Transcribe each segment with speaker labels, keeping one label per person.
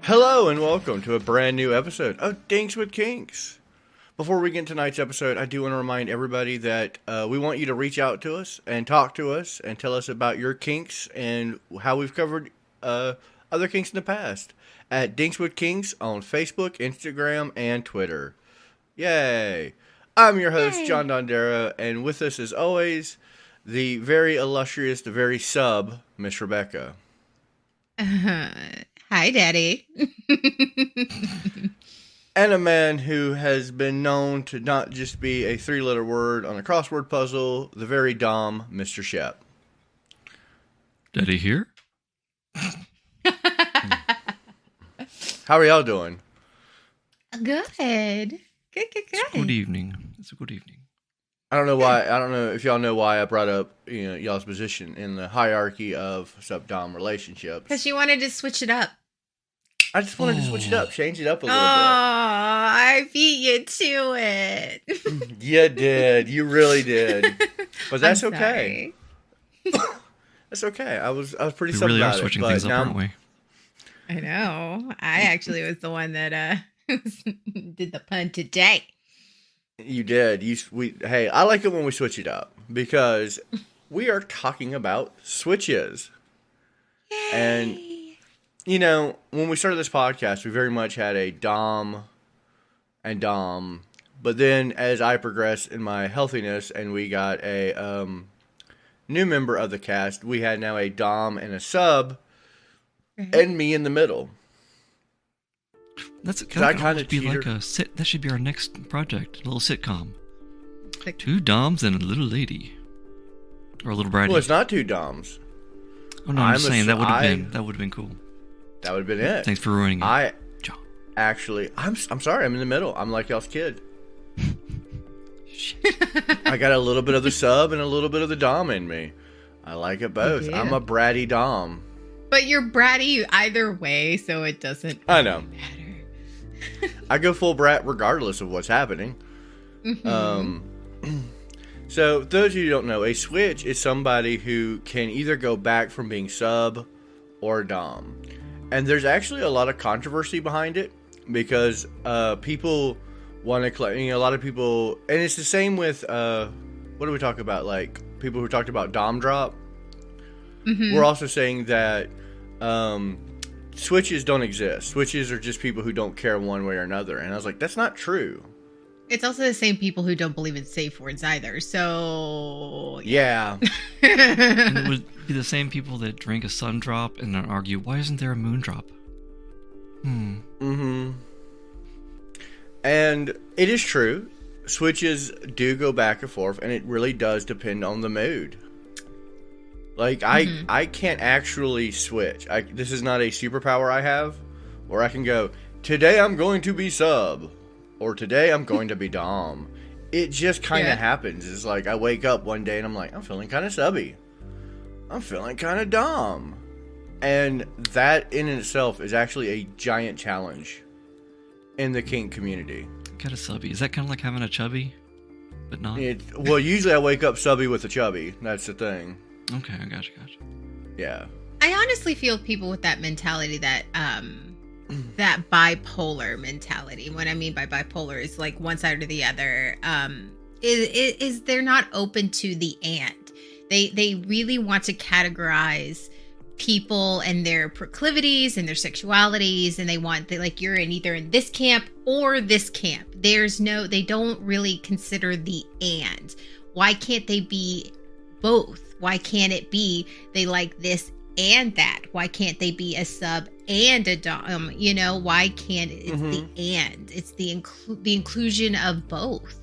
Speaker 1: Hello and welcome to a brand new episode of Dinks with Kinks. Before we get into tonight's episode, I do want to remind everybody that we want you to reach out to us and talk to us and tell us about your kinks and how we've covered other kinks in the past at Dinks with Kinks on Facebook, Instagram, and Twitter. Yay! I'm your host, John Dondera, and with us as always, the very illustrious, the very sub, Miss Rebecca.
Speaker 2: Hi, Daddy.
Speaker 1: And a man who has been known to not just be a three-letter word on a crossword puzzle, the very dumb Mr. Shep.
Speaker 3: Daddy here?
Speaker 1: How are y'all doing?
Speaker 2: Good. Good.
Speaker 3: It's a good evening. It's a good evening.
Speaker 1: I don't know why. I don't know if y'all know why I brought up y'all's position in the hierarchy of sub-dom relationships.
Speaker 2: Because you wanted to switch it up.
Speaker 1: I just wanted to switch it up, change it up a little bit.
Speaker 2: I beat you to it.
Speaker 1: You did. You really did. But that's okay. That's okay. I was pretty
Speaker 3: We
Speaker 1: sub
Speaker 3: really are
Speaker 1: about
Speaker 3: switching
Speaker 1: it,
Speaker 3: things
Speaker 1: but
Speaker 3: up,
Speaker 1: now
Speaker 3: aren't we?
Speaker 2: I know. I actually was the one that did the pun today.
Speaker 1: You did. Hey, I like it when we switch it up because we are talking about switches.
Speaker 2: Yay.
Speaker 1: And when we started this podcast, we very much had a dom and dom. But then as I progressed in my healthiness and we got a new member of the cast, we had now a dom and a sub and me in the middle.
Speaker 3: That should be like that should be our next project, a little sitcom. Two doms and a little lady. Or a little bratty.
Speaker 1: Well, it's not two doms.
Speaker 3: Oh no, I'm just saying that would have been cool.
Speaker 1: That would have been it.
Speaker 3: Thanks for ruining it.
Speaker 1: I'm sorry, I'm in the middle. I'm like y'all's kid.
Speaker 3: Shit.
Speaker 1: I got a little bit of the sub and a little bit of the dom in me. I like it both. I'm a bratty dom.
Speaker 2: But you're bratty either way, so it doesn't
Speaker 1: I know.
Speaker 2: matter.
Speaker 1: I go full brat regardless of what's happening. So, those of you who don't know, a switch is somebody who can either go back from being sub or dom. And there's actually a lot of controversy behind it because people want to claim, a lot of people, and it's the same with, what do we talk about? Like, people who talked about dom drop. We're also saying that switches don't exist. Switches are just people who don't care one way or another. And I was like, that's not true.
Speaker 2: It's also the same people who don't believe in safe words either. So
Speaker 1: yeah.
Speaker 3: And it would be the same people that drink a sun drop and then argue, why isn't there a moon drop?
Speaker 1: And it is true. Switches do go back and forth, and it really does depend on the mood. Like, I can't actually switch. This is not a superpower I have, where I can go, today I'm going to be sub, or today I'm going to be dom. It just kind of happens. It's like, I wake up one day and I'm like, I'm feeling kind of subby. I'm feeling kind of dom. And that in itself is actually a giant challenge in the kink community.
Speaker 3: Got a subby. Is that kind of like having a chubby, but not?
Speaker 1: Well, usually I wake up subby with a chubby. That's the thing.
Speaker 3: Okay, I gotcha.
Speaker 1: Yeah.
Speaker 2: I honestly feel people with that mentality that that bipolar mentality. What I mean by bipolar is like one side or the other. Is they're not open to the and. They really want to categorize people and their proclivities and their sexualities, and they like you're either in this camp or this camp. They don't really consider the and. Why can't they be both? Why can't it be they like this and that? Why can't they be a sub and a dom? Why can't it? It's the and. It's the inclusion of both.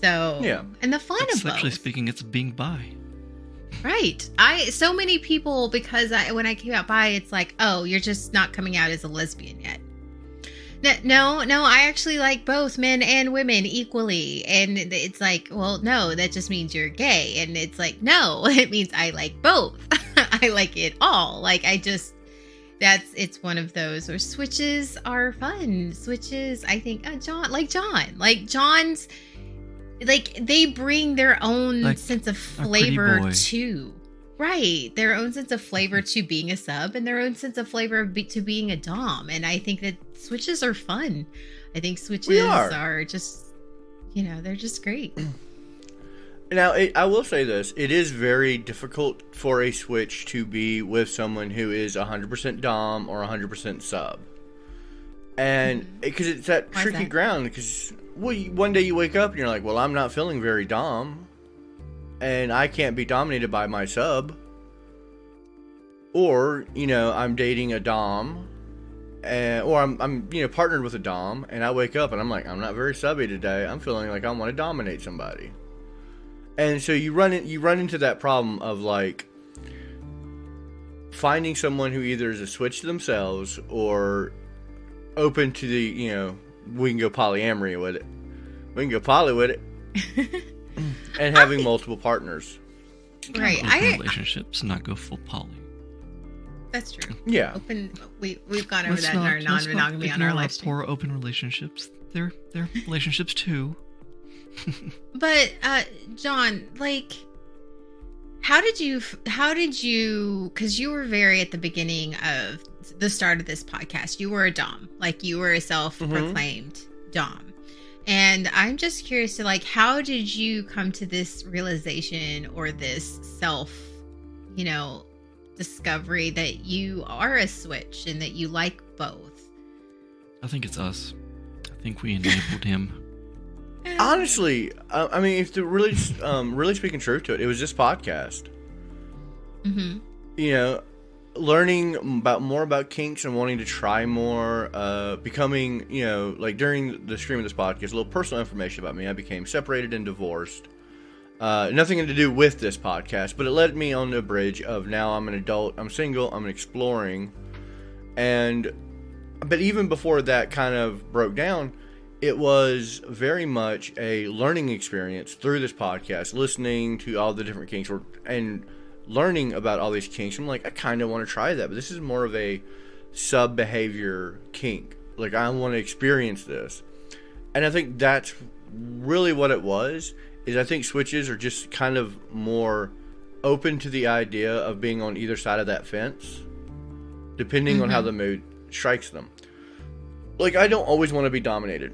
Speaker 2: So
Speaker 1: yeah,
Speaker 2: and the fun of both.
Speaker 3: Sexually speaking, it's being bi.
Speaker 2: Right. So many people, because when I came out bi, it's like, oh, you're just not coming out as a lesbian yet. No, I actually like both men and women equally. And it's like, well, no, that just means you're gay. And it's like, no, it means I like both. I like it all. Like, it's one of those where switches are fun. Switches, I think, John's, like, they bring their own sense of flavor to Right. Their own sense of flavor to being a sub and their own sense of flavor to being a dom. And I think that switches are fun. I think switches are just, they're just great.
Speaker 1: Now, I will say this. It is very difficult for a switch to be with someone who is 100% dom or 100% sub. And because it's that tricky ground, because one day you wake up and you're like, well, I'm not feeling very dom. And I can't be dominated by my sub. Or, I'm dating a dom. Or I'm partnered with a dom. And I wake up and I'm like, I'm not very subby today. I'm feeling like I want to dominate somebody. And so you run into that problem of like finding someone who either is a switch to themselves or open to the, we can go polyamory with it. We can go poly with it. And having multiple partners.
Speaker 2: Right.
Speaker 3: Open relationships, not go full poly.
Speaker 2: That's true.
Speaker 1: Yeah.
Speaker 2: We've gone over that in our non-monogamy on our live stream.
Speaker 3: Poor open relationships. They're relationships too.
Speaker 2: But John, like, how did you, because you were very at the beginning of the start of this podcast, you were a dom, like you were a self-proclaimed dom. And I'm just curious to like, how did you come to this realization or this self, discovery that you are a switch and that you like both?
Speaker 3: I think it's us. I think we enabled him.
Speaker 1: Honestly, I mean, if to really speaking truth to it, it was this podcast.
Speaker 2: Mm-hmm.
Speaker 1: Learning more about kinks and wanting to try more, becoming, like during the stream of this podcast, a little personal information about me. I became separated and divorced. Nothing to do with this podcast, but it led me on the bridge of now I'm an adult, I'm single, I'm exploring. But even before that kind of broke down, it was very much a learning experience through this podcast, listening to all the different kinks and learning about all these kinks. I'm like, I kind of want to try that, but this is more of a sub behavior kink. Like, I want to experience this. And I think that's really what it was, is I think switches are just kind of more open to the idea of being on either side of that fence, depending on how the mood strikes them. Like, I don't always want to be dominated.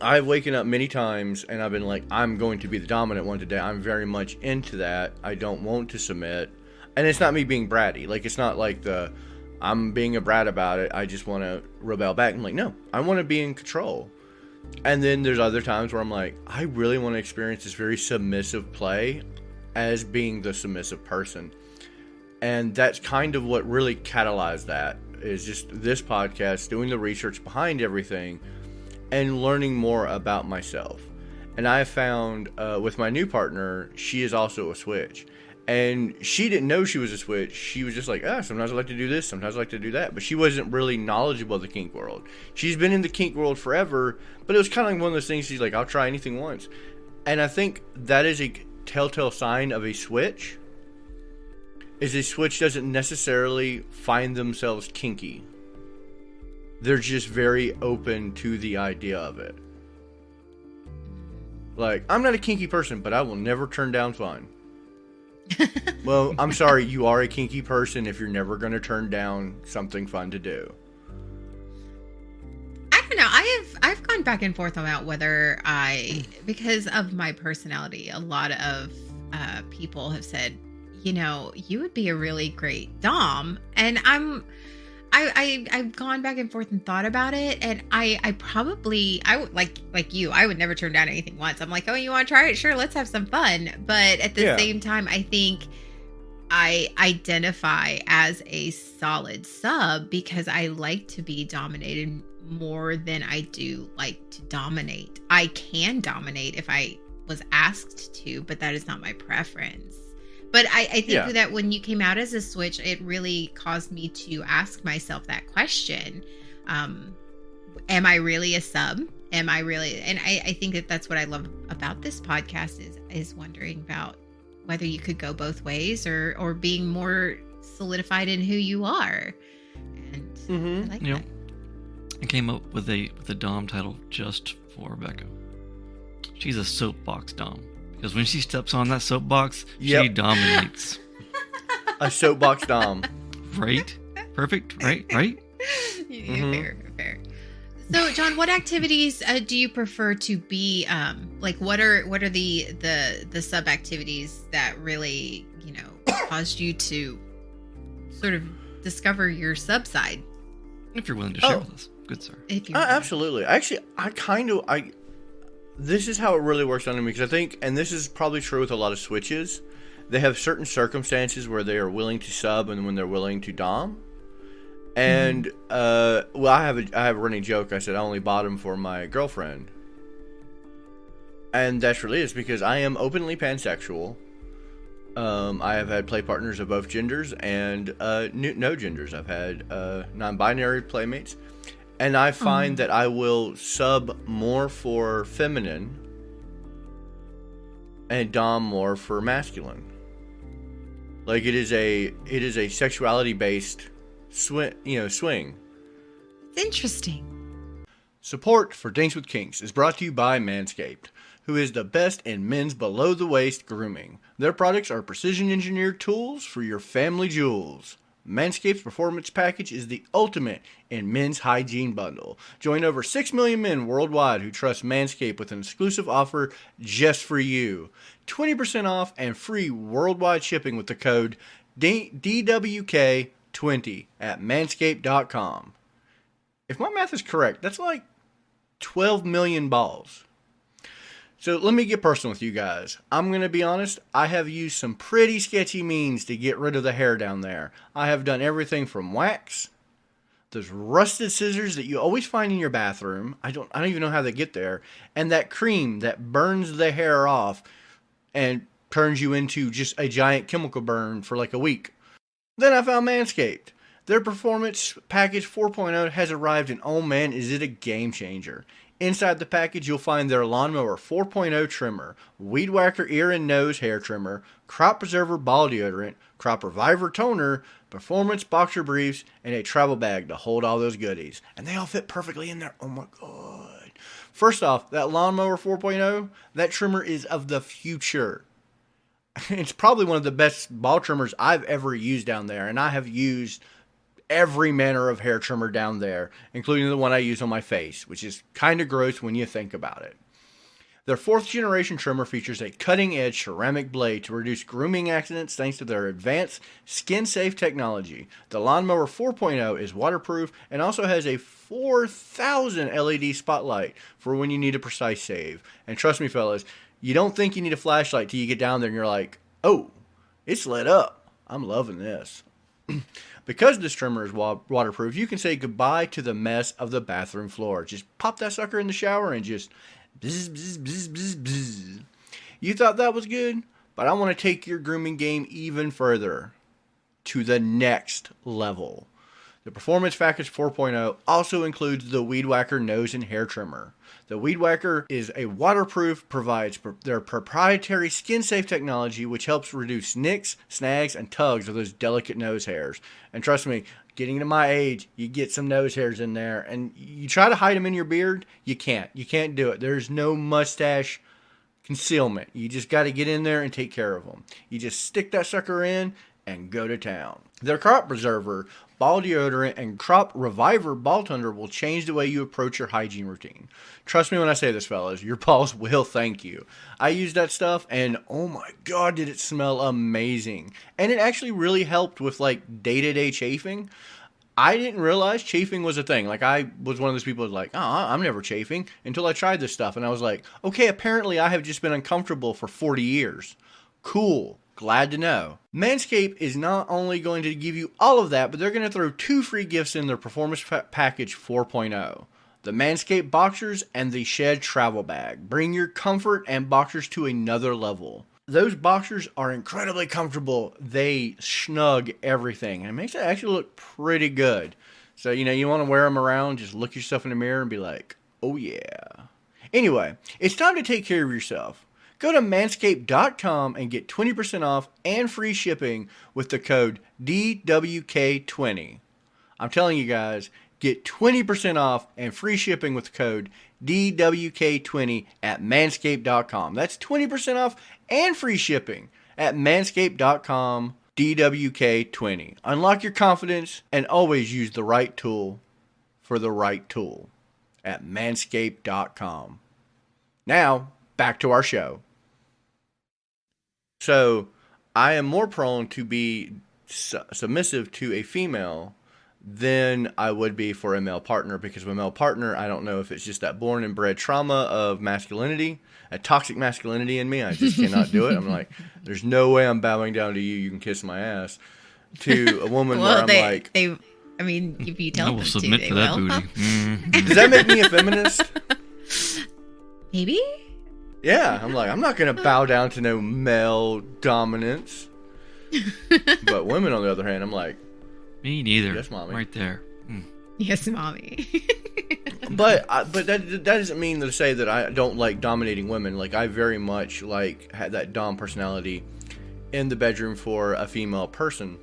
Speaker 1: I've waken up many times and I've been like, I'm going to be the dominant one today. I'm very much into that. I don't want to submit. And it's not me being bratty. Like, it's not like I'm being a brat about it. I just want to rebel back. I'm like, no, I want to be in control. And then there's other times where I'm like, I really want to experience this very submissive play as being the submissive person. And that's kind of what really catalyzed that, is just this podcast, doing the research behind everything, and learning more about myself. And I found with my new partner, she is also a switch. And she didn't know she was a switch. She was just like, sometimes I like to do this, sometimes I like to do that. But she wasn't really knowledgeable of the kink world. She's been in the kink world forever, but it was kind of like one of those things, she's like, I'll try anything once. And I think that is a telltale sign of a switch, is a switch doesn't necessarily find themselves kinky. They're just very open to the idea of it. Like, I'm not a kinky person, but I will never turn down fun. Well, I'm sorry, you are a kinky person if you're never going to turn down something fun to do.
Speaker 2: I don't know. I've gone back and forth about whether because of my personality, a lot of people have said, you would be a really great dom. And I've gone back and forth and thought about it, and I would like you, I would never turn down anything once. I'm like, oh, you want to try it? Sure, let's have some fun. But at the same time, I think I identify as a solid sub because I like to be dominated more than I do like to dominate. I can dominate if I was asked to, but that is not my preference. But I think that when you came out as a switch, it really caused me to ask myself that question. Am I really a sub? Am I really? And I think that that's what I love about this podcast is wondering about whether you could go both ways or being more solidified in who you are. And I like that.
Speaker 3: I came up with a dom title just for Rebecca. She's a soapbox dom. Because when she steps on that soapbox, she dominates.
Speaker 1: A soapbox Dom.
Speaker 3: Right? Perfect. Right?
Speaker 2: Fair. So, John, what activities do you prefer to be? Like, what are the sub activities that really caused you to sort of discover your sub side?
Speaker 3: If you're willing to share with us, good sir.
Speaker 1: Absolutely. Actually, this is how it really works on me, because I think, and this is probably true with a lot of switches, they have certain circumstances where they are willing to sub and when they're willing to dom. And I have a running joke. I said I only bought him for my girlfriend, and that's really it's because I am openly pansexual. I have had play partners of both genders and no genders. I've had non-binary playmates, and I find that I will sub more for feminine and dom more for masculine. Like it is a sexuality based swing.
Speaker 2: It's interesting.
Speaker 1: Support for Dinks with Kinks is brought to you by Manscaped, who is the best in men's below-the-waist grooming. Their products are precision-engineered tools for your family jewels. Manscaped's Performance Package is the ultimate in men's hygiene bundle. Join over 6 million men worldwide who trust Manscaped with an exclusive offer just for you. 20% off and free worldwide shipping with the code DWK20 at manscaped.com. If my math is correct, that's like 12 million balls. So let me get personal with you guys. I'm going to be honest, I have used some pretty sketchy means to get rid of the hair down there. I have done everything from wax, those rusted scissors that you always find in your bathroom. I don't even know how they get there. And that cream that burns the hair off and turns you into just a giant chemical burn for like a week. Then I found Manscaped. Their Performance Package 4.0 has arrived, and oh man, is it a game changer. Inside the package, you'll find their Lawnmower 4.0 trimmer, Weed Whacker ear and nose hair trimmer, Crop Preserver ball deodorant, Crop Reviver toner, Performance boxer briefs, and a travel bag to hold all those goodies. And they all fit perfectly in there. Oh my god. First off, that Lawnmower 4.0, that trimmer is of the future. It's probably one of the best ball trimmers I've ever used down there, and I have used every manner of hair trimmer down there, including the one I use on my face, which is kind of gross when you think about it. Their 4th generation trimmer features a cutting-edge ceramic blade to reduce grooming accidents thanks to their advanced skin-safe technology. The Lawnmower 4.0 is waterproof and also has a 4,000 LED spotlight for when you need a precise save. And trust me, fellas, you don't think you need a flashlight till you get down there and you're like, oh, it's lit up. I'm loving this. Because this trimmer is waterproof, you can say goodbye to the mess of the bathroom floor. Just pop that sucker in the shower and just bzz, bzz, bzz, bzz, bzz. You thought that was good? But I want to take your grooming game even further to the next level. The Performance Package 4.0 also includes the Weed Whacker nose and hair trimmer. The Weed Whacker is a waterproof, provides their proprietary skin-safe technology which helps reduce nicks, snags, and tugs of those delicate nose hairs. And trust me, getting to my age, you get some nose hairs in there, and you try to hide them in your beard, you can't. You can't do it. There's no mustache concealment. You just got to get in there and take care of them. You just stick that sucker in and go to town. Their Crop Preserver, ball deodorant, and Crop Reviver ball toner will change the way you approach your hygiene routine. Trust me when I say this, fellas, your balls will thank you. I used that stuff, and oh my god, did it smell amazing. And it actually really helped with like day-to-day chafing. I didn't realize chafing was a thing. Like, I was one of those people who's like, oh, I'm never chafing, until I tried this stuff, and I was like, okay, apparently I have just been uncomfortable for 40 years. Cool. Glad to know. Manscaped is not only going to give you all of that, but they're going to throw 2 free gifts in their Performance Package 4.0. The Manscaped Boxers and the Shed Travel Bag. Bring your comfort and boxers to another level. Those boxers are incredibly comfortable. They snug everything, and it makes it actually look pretty good. So, you want to wear them around, just look yourself in the mirror and be like, oh yeah. Anyway, it's time to take care of yourself. Go to manscaped.com and get 20% off and free shipping with the code DWK20. I'm telling you guys, get 20% off and free shipping with the code DWK20 at manscaped.com. That's 20% off and free shipping at manscaped.com. DWK20. Unlock your confidence and always use the right tool for the right tool at manscaped.com. Now, back to our show. So, I am more prone to be submissive to a female than I would be for a male partner, because with a male partner, I don't know if it's just that born and bred trauma of masculinity, a toxic masculinity in me. I just cannot do it. I'm like, there's no way I'm bowing down to you. You can kiss my ass. To a woman where I'm like,
Speaker 2: I mean, if you tell them to,
Speaker 3: submit
Speaker 2: they
Speaker 3: for that
Speaker 2: will.
Speaker 3: booty. Mm-hmm.
Speaker 1: Does that make me a feminist?
Speaker 2: Maybe.
Speaker 1: Yeah, I'm like, I'm not gonna bow down to no male dominance. But women, on the other hand, I'm like,
Speaker 3: Me neither.
Speaker 1: Yes, mommy.
Speaker 3: Right there.
Speaker 2: Yes, mommy.
Speaker 1: but that doesn't mean to say that I don't like dominating women. Like, I very much had that dom personality in the bedroom for a female person.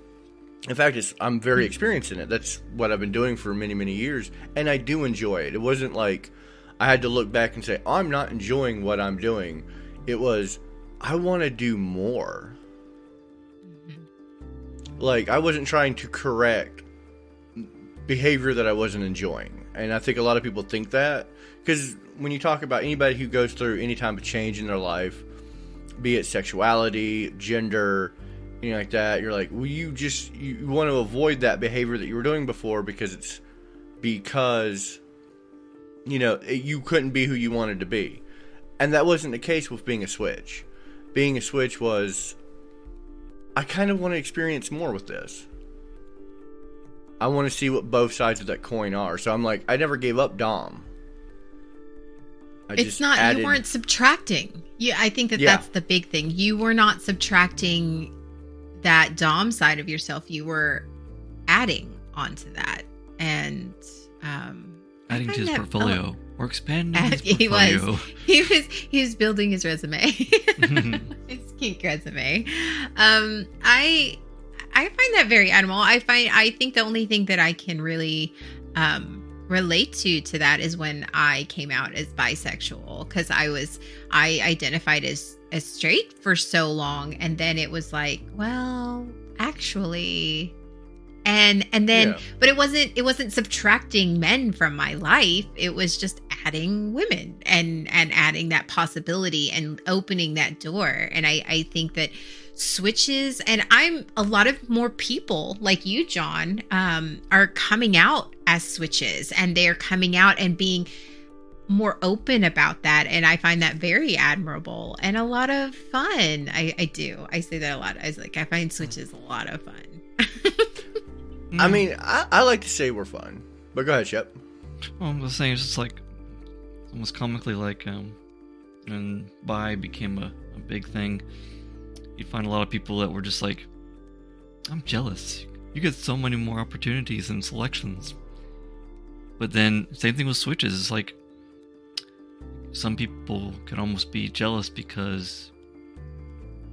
Speaker 1: In fact, I'm very experienced in it. That's what I've been doing for many, many years, and I do enjoy it. It wasn't like I had to look back and say, I'm not enjoying what I'm doing. It was, I want to do more. Like, I wasn't trying to correct behavior that I wasn't enjoying. And I think a lot of people think that. Because when you talk about anybody who goes through any type of change in their life, be it sexuality, gender, anything like that, you're like, well, you want to avoid that behavior that you were doing before because you couldn't be who you wanted to be. And that wasn't the case with being a switch. Being a switch was, I kind of want to experience more with this. I want to see what both sides of that coin are. So I'm like, I never gave up dom.
Speaker 2: You weren't subtracting. I think that's the big thing. You were not subtracting that dom side of yourself. You were adding onto that. And
Speaker 3: adding to his portfolio. Or expanding his portfolio.
Speaker 2: He was building his resume. His kink resume. I find that very admirable. I think the only thing that I can really relate to that is when I came out as bisexual, because I identified as straight for so long, and then it was like, well, actually, and then but it wasn't subtracting men from my life. It was just adding women and adding that possibility and opening that door. And I think that switches, and a lot of more people like you, John, are coming out as switches, and they're coming out and being more open about that. And I find that very admirable and a lot of fun. I do. I say that a lot. I find switches a lot of fun.
Speaker 1: I mean, I like to say we're fun, but go ahead, Shep.
Speaker 3: Well, I'm just saying, it's just like almost comically like when bi became a big thing, you find a lot of people that were just like, I'm jealous. You get so many more opportunities and selections. But then, same thing with switches. It's like, some people can almost be jealous because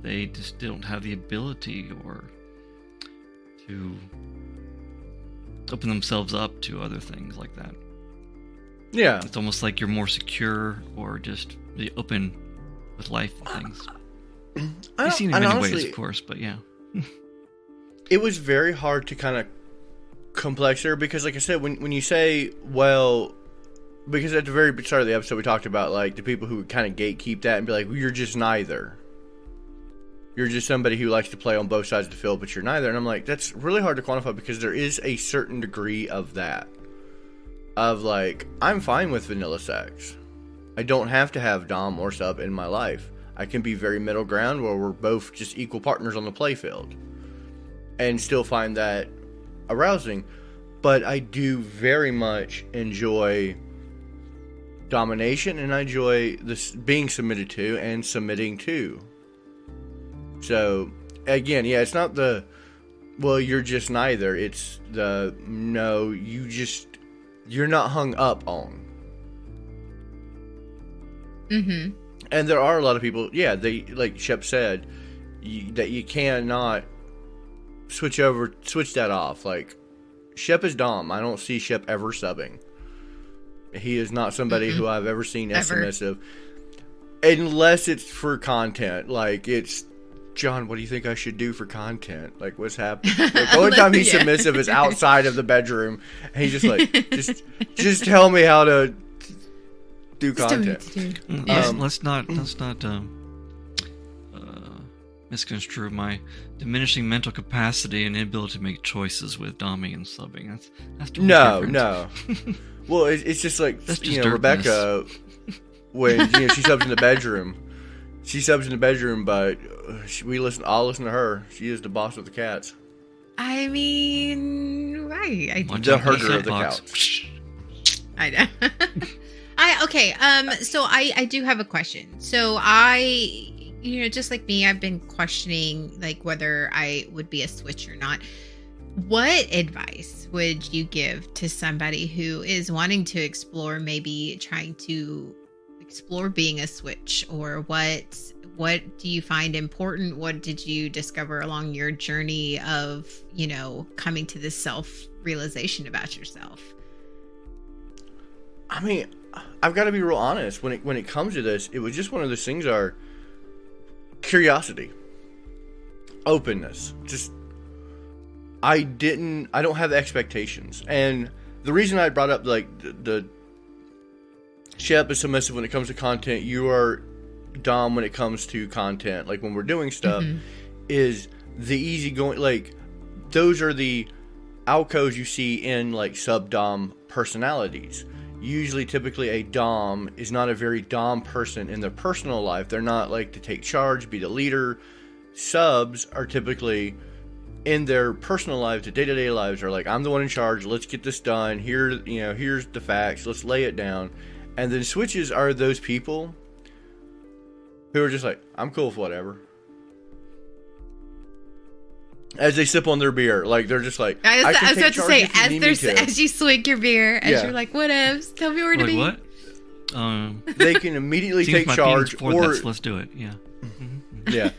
Speaker 3: they just don't have the ability or to open themselves up to other things like that.
Speaker 1: Yeah.
Speaker 3: It's almost like you're more secure or just really open with life and things. I've seen it in many ways, of course, but yeah.
Speaker 1: It was very hard to kind of complex there because, like I said, when you say, well, because at the very start of the episode we talked about like the people who would kind of gatekeep that and be like, well, you're just neither. You're just somebody who likes to play on both sides of the field, but you're neither. And I'm like, that's really hard to quantify because there is a certain degree of that. Of like, I'm fine with vanilla sex. I don't have to have dom or sub in my life. I can be very middle ground where we're both just equal partners on the playfield. And still find that arousing. But I do very much enjoy domination, and I enjoy this being submitted to and submitting to. So, again, yeah, it's not the, well, you're just neither. It's the, no, you're not hung up on.
Speaker 2: Mm-hmm.
Speaker 1: And there are a lot of people, yeah, they, like Shep said, that you cannot switch that off. Like, Shep is dom. I don't see Shep ever subbing. He is not somebody who I've ever seen as submissive. Unless it's for content. Like, it's John, what do you think I should do for content? Like, what's happening? Like, the only time he's submissive is outside of the bedroom, and he's just like, just tell me how to do content.
Speaker 3: Let's not misconstrue my diminishing mental capacity and inability to make choices with doming and subbing. That's totally different.
Speaker 1: Well, it's just like,
Speaker 3: that's just
Speaker 1: Rebecca, when she subs in the bedroom. She subs in the bedroom, but I'll listen to her. She is the boss of the cats.
Speaker 2: I mean, right.
Speaker 1: The herder of the couch.
Speaker 2: I know. So I do have a question. So just like me, I've been questioning like whether I would be a switch or not. What advice would you give to somebody who is wanting to explore, maybe trying to explore being a switch, or what do you find important? What did you discover along your journey of, coming to this self-realization about yourself?
Speaker 1: I mean, I've got to be real honest. When it comes to this, it was just one of those things are curiosity, openness. Just, I don't have expectations. And the reason I brought up like the Shep is submissive when it comes to content, you are dom when it comes to content, like when we're doing stuff, is the easygoing, like those are the alcos you see in like sub-dom personalities. Usually, typically a dom is not a very dom person in their personal life. They're not like to take charge, be the leader. Subs are typically in their personal lives, the day-to-day lives, are like, I'm the one in charge, let's get this done, here's the facts, let's lay it down. And then switches are those people who are just like, I'm cool with whatever. As they sip on their beer, like they're just like,
Speaker 2: I was about to say, as you swig your beer, as you're like, whatevs, tell me where to be.
Speaker 3: What?
Speaker 1: They can immediately take charge, or
Speaker 3: let's do it. Yeah.
Speaker 1: Yeah.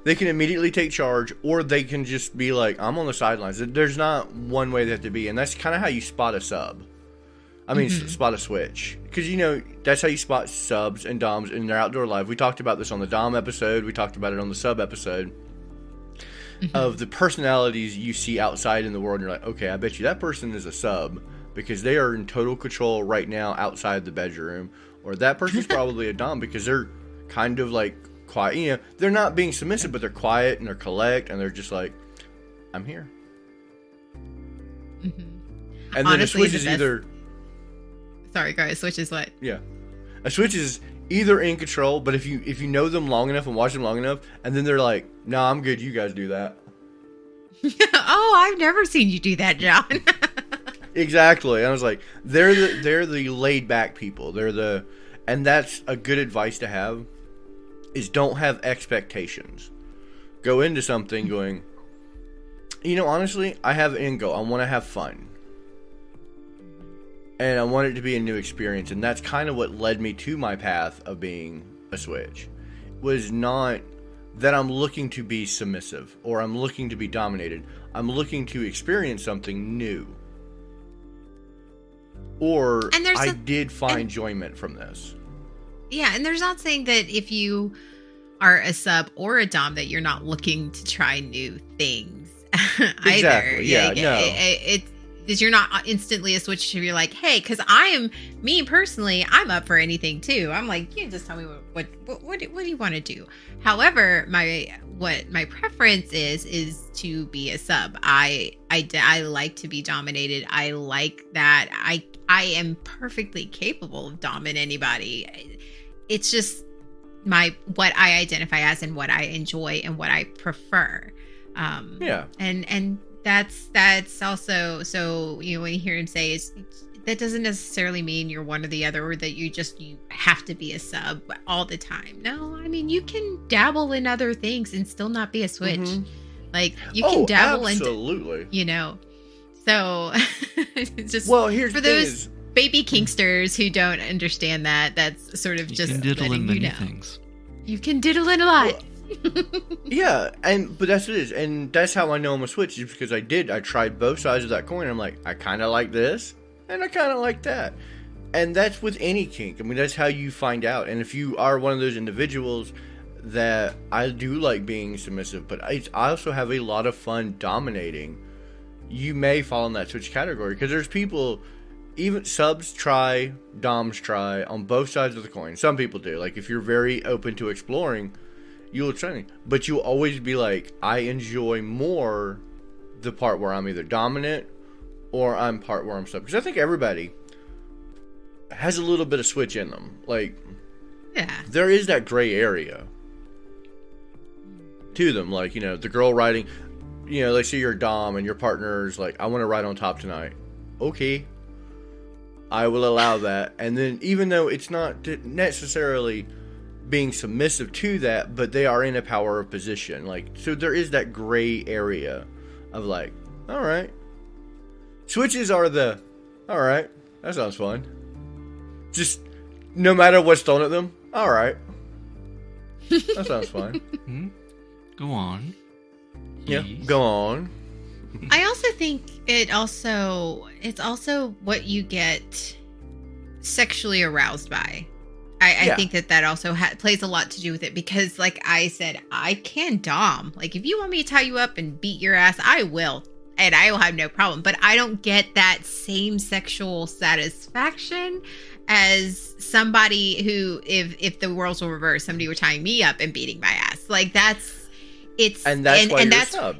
Speaker 1: They can immediately take charge, or they can just be like, I'm on the sidelines. There's not one way they have to be, and that's kind of how you spot a sub. I mean, spot a switch. Because, that's how you spot subs and doms in their outdoor life. We talked about this on the dom episode. We talked about it on the sub episode. Of the personalities you see outside in the world. And you're like, okay, I bet you that person is a sub. Because they are in total control right now outside the bedroom. Or that person's probably a dom because they're kind of like quiet. They're not being submissive, but they're quiet and they're collect. And they're just like, I'm here. And then
Speaker 2: honestly,
Speaker 1: a switch is either...
Speaker 2: Sorry, guys. Switch is what?
Speaker 1: Yeah, a switch is either in control, but if you know them long enough and watch them long enough, and then they're like, "Nah, I'm good. You guys do that."
Speaker 2: Oh, I've never seen you do that, John.
Speaker 1: Exactly. I was like, they're the laid back people. And that's a good advice to have. Is don't have expectations. Go into something going, honestly, I have an end goal. I want to have fun. And I want it to be a new experience. And that's kind of what led me to my path of being a switch. Was not that I'm looking to be submissive or I'm looking to be dominated. I'm looking to experience something new. Or I did find enjoyment from this.
Speaker 2: Yeah, and there's not saying that if you are a sub or a dom that you're not looking to try new things either.
Speaker 1: Exactly. Yeah, no.
Speaker 2: It's because you're not instantly a switch if you're like, hey, because me personally, I'm up for anything too. I'm like, you just tell me what do you want to do? However, my preference is to be a sub. I like to be dominated. I like that. I am perfectly capable of doming anybody. It's just what I identify as and what I enjoy and what I prefer. And that's also, so when you hear him say that doesn't necessarily mean you're one or the other, or that you have to be a sub all the time. No, I mean, you can dabble in other things and still not be a switch. Like you can dabble
Speaker 1: absolutely.
Speaker 2: So it's just
Speaker 1: here's
Speaker 2: for those baby kinksters who don't understand that's sort of just
Speaker 3: can diddle in many things.
Speaker 2: You can diddle in a lot.
Speaker 1: Yeah, but that's what it is, and that's how I know I'm a switch, is because I tried both sides of that coin. I'm like, I kind of like this, and I kind of like that, and that's with any kink. I mean, that's how you find out. And if you are one of those individuals that I do like being submissive, but I also have a lot of fun dominating. You may fall in that switch category because there's people, even subs try, doms try on both sides of the coin. Some people do. Like if you're very open to exploring, you'll try, but you'll always be like, I enjoy more the part where I'm either dominant or I'm part where I'm sub. Because I think everybody has a little bit of switch in them. Like,
Speaker 2: yeah,
Speaker 1: there is that gray area to them. Like, you know, the girl riding, you know, let's say you're dom and your partner's like, I want to ride on top tonight. Okay, I will allow that. And then even though it's not necessarily being submissive to that, but they are in a power of position. Like, so there is that gray area of like, all right. Switches are the, all right, that sounds fun. Just no matter what's thrown at them, all right. That sounds fun.
Speaker 3: Go on.
Speaker 1: Yeah,
Speaker 3: Please.
Speaker 1: go on.
Speaker 2: I also think it's also what you get sexually aroused by. I think that also plays a lot to do with it because, like I said, I can dom. Like, if you want me to tie you up and beat your ass, I will. And I will have no problem. But I don't get that same sexual satisfaction as somebody who, if the roles were reversed, somebody were tying me up and beating my ass. Like, that's
Speaker 1: why you're a sub.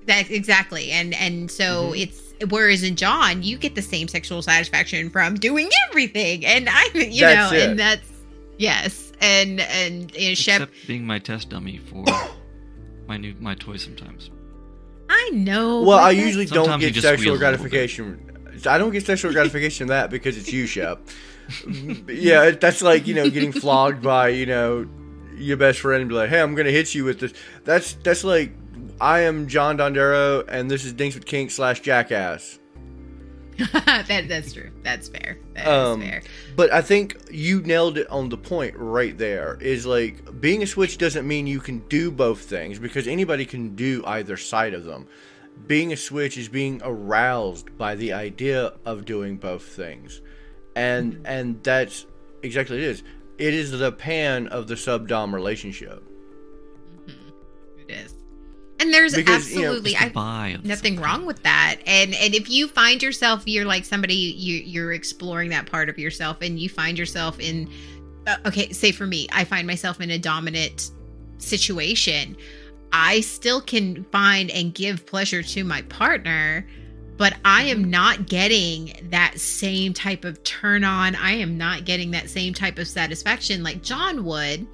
Speaker 2: That's exactly. And so it's, whereas in John, you get the same sexual satisfaction from doing everything. And that's, yes. And you know, Shep.
Speaker 3: Except being my test dummy for my toy sometimes.
Speaker 2: I know.
Speaker 1: Well, I usually don't
Speaker 3: Sometimes you
Speaker 1: get
Speaker 3: just
Speaker 1: sexual
Speaker 3: squeal a little
Speaker 1: gratification. I don't get sexual gratification in that because it's you, Shep. Yeah, that's like, you know, getting flogged by, you know, your best friend and be like, hey, I'm going to hit you with this. That's like, I am John Dondero and this is Dinks with Kink / Jackass.
Speaker 2: That's true. That's fair. That is fair.
Speaker 1: But I think you nailed it on the point right there. Is like, being a switch doesn't mean you can do both things because anybody can do either side of them. Being a switch is being aroused by the idea of doing both things. And that's exactly what it is. It is the pan of the sub-dom relationship.
Speaker 2: It is. And there's absolutely nothing wrong with that. And if you find yourself, you're like somebody, you're exploring that part of yourself and you find yourself in, say for me, I find myself in a dominant situation. I still can find and give pleasure to my partner, but I am not getting that same type of turn on. I am not getting that same type of satisfaction like John would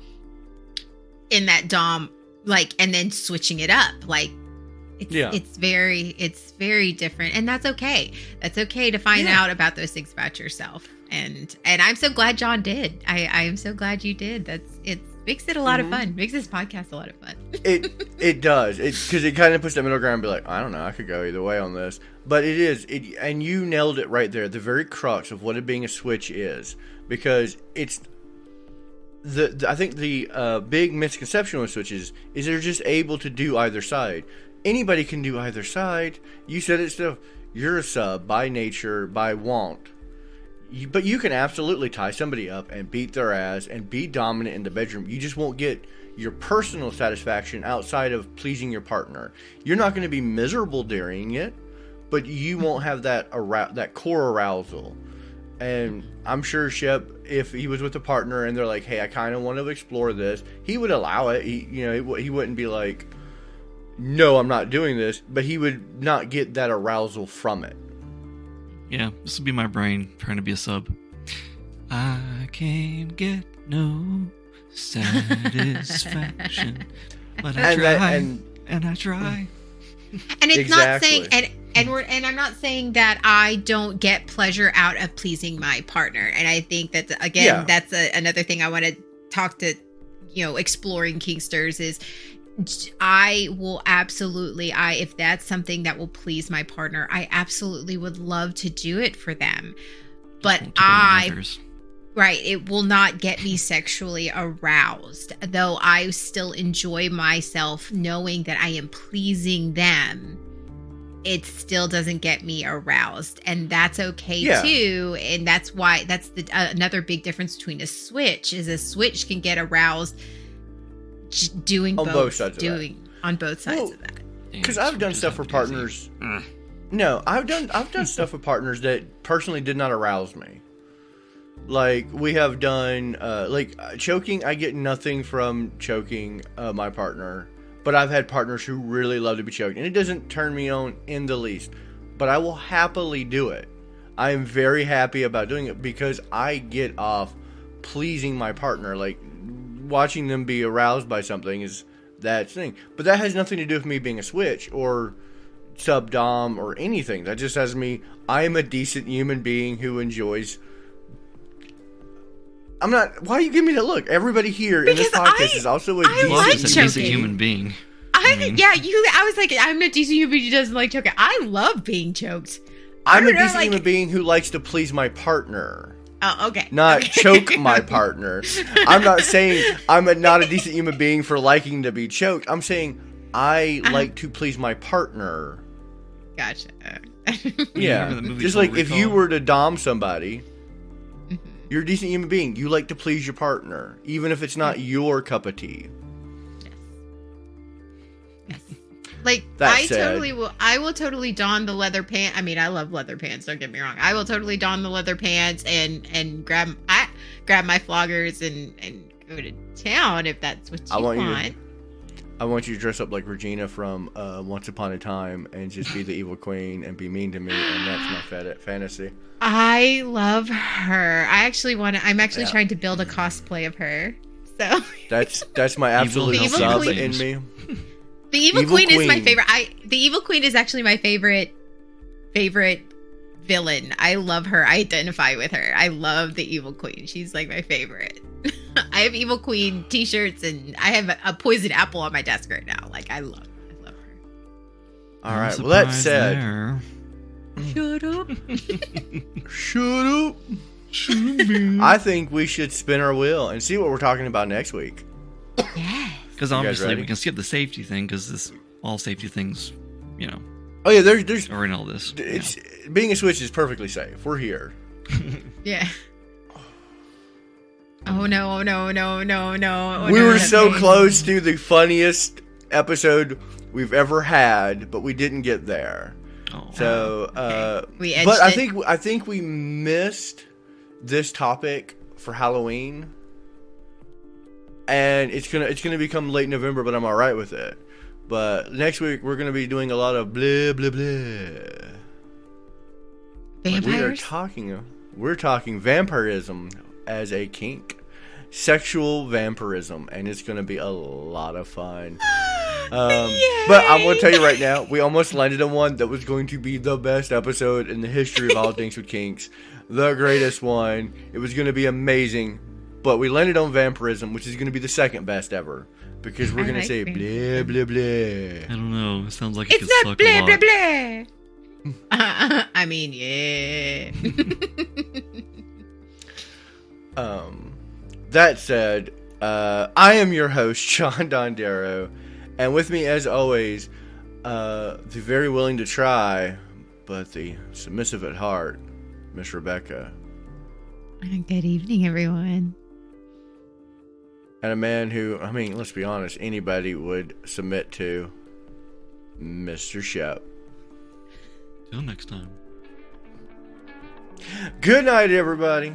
Speaker 2: in that dom. Like, and then switching it up, like it's very different, and that's okay. That's okay to find out about those things about yourself. And I'm so glad John did. I am so glad you did. It makes it a lot of fun. Makes this podcast a lot of fun.
Speaker 1: It does. Because it kind of puts that middle ground and be like, I don't know, I could go either way on this. But it is. And you nailed it right there. The very crux of what it being a switch is, because it's. I think the big misconception with switches is they're just able to do either side. Anybody can do either side. You said it still. You're a sub by nature, by want. But you can absolutely tie somebody up and beat their ass and be dominant in the bedroom. You just won't get your personal satisfaction outside of pleasing your partner. You're not going to be miserable during it, but you won't have that core arousal. And I'm sure Shep, if he was with a partner and they're like, hey, I kind of want to explore this, he would allow it. He wouldn't be like, no, I'm not doing this, but he would not get that arousal from it.
Speaker 3: Yeah, this would be my brain trying to be a sub. I can't get no satisfaction, but I try, and I try.
Speaker 2: And it's not saying, and I'm not saying that I don't get pleasure out of pleasing my partner. And I think that, again, that's another thing I want to talk to, exploring kinksters is I will absolutely, if that's something that will please my partner, I absolutely would love to do it for them. But it will not get me sexually aroused, though I still enjoy myself knowing that I am pleasing them. It still doesn't get me aroused, and that's okay too. And that's why another big difference between a switch is a switch can get aroused doing
Speaker 1: On both sides of that.
Speaker 2: doing on both sides of that.
Speaker 1: Because I've done stuff for partners. No, I've done stuff with partners that personally did not arouse me. Like we have done, choking. I get nothing from choking my partner, but I've had partners who really love to be choked, and it doesn't turn me on in the least. But I will happily do it. I am very happy about doing it because I get off pleasing my partner. Like watching them be aroused by something is that thing. But that has nothing to do with me being a switch or sub-dom or anything. That just has me. I am a decent human being who enjoys. I'm not. Why do you give me that look? Everybody here in this podcast is also a
Speaker 3: decent human being.
Speaker 2: I was like, I'm a decent human being who doesn't like choking. I love being choked.
Speaker 1: I'm a decent human being who likes to please my partner.
Speaker 2: Oh, okay.
Speaker 1: Not choke my partner. I'm not saying not a decent human being for liking to be choked. I'm saying I like to please my partner.
Speaker 2: Gotcha.
Speaker 1: Yeah. Just like if you were to dom somebody, you're a decent human being. You like to please your partner, even if it's not your cup of tea.
Speaker 2: Yes. Like I will totally don the leather pants. I mean, I love leather pants. Don't get me wrong. I will totally don the leather pants and grab my floggers and go to town if that's what you want.
Speaker 1: I want you to dress up like Regina from Once Upon a Time and just be the evil queen and be mean to me, and that's my fantasy.
Speaker 2: I love her. I'm actually trying to build a cosplay of her. So
Speaker 1: that's my absolute sub in me.
Speaker 2: The evil queen is my favorite. The evil queen is actually my favorite villain. I love her. I identify with her. I love the evil queen. She's like my favorite. I have evil queen t-shirts and I have a poisoned apple on my desk right now. Like I love her.
Speaker 1: All right. Well, that said,
Speaker 2: shut up.
Speaker 1: Shut up. I think we should spin our wheel and see what we're talking about next week.
Speaker 2: Yeah.
Speaker 3: Because obviously we can skip the safety thing because all safety things,
Speaker 1: Oh yeah, there's
Speaker 3: are in all this.
Speaker 1: Being a switch is perfectly safe. We're here.
Speaker 2: Yeah. Oh no!
Speaker 1: We were so close to the funniest episode we've ever had, but we didn't get there.
Speaker 3: Oh.
Speaker 1: So,
Speaker 2: okay.
Speaker 1: But I think we missed this topic for Halloween. And it's gonna become late November, but I'm all right with it. But next week we're gonna be doing a lot of blah blah blah.
Speaker 2: Vampires.
Speaker 1: We're talking vampirism as a kink, sexual vampirism, and it's gonna be a lot of fun. But I'm gonna tell you right now, we almost landed on one that was going to be the best episode in the history of all Dinks with Kinks, the greatest one. It was gonna be amazing. But we landed on vampirism, which is going to be the second best ever. Because we're going to say blah, blah, blah.
Speaker 3: I don't know. It sounds like
Speaker 2: it's
Speaker 3: it
Speaker 2: not
Speaker 3: could suck
Speaker 2: blah,
Speaker 3: a lot.
Speaker 2: blah, blah. I mean, yeah.
Speaker 1: That said, I am your host, Sean Dondero. And with me, as always, the very willing to try, but the submissive at heart, Miss Rebecca.
Speaker 2: Good evening, everyone.
Speaker 1: And a man who, I mean, let's be honest, anybody would submit to, Mr. Shep.
Speaker 3: Till next time.
Speaker 1: Good night, everybody.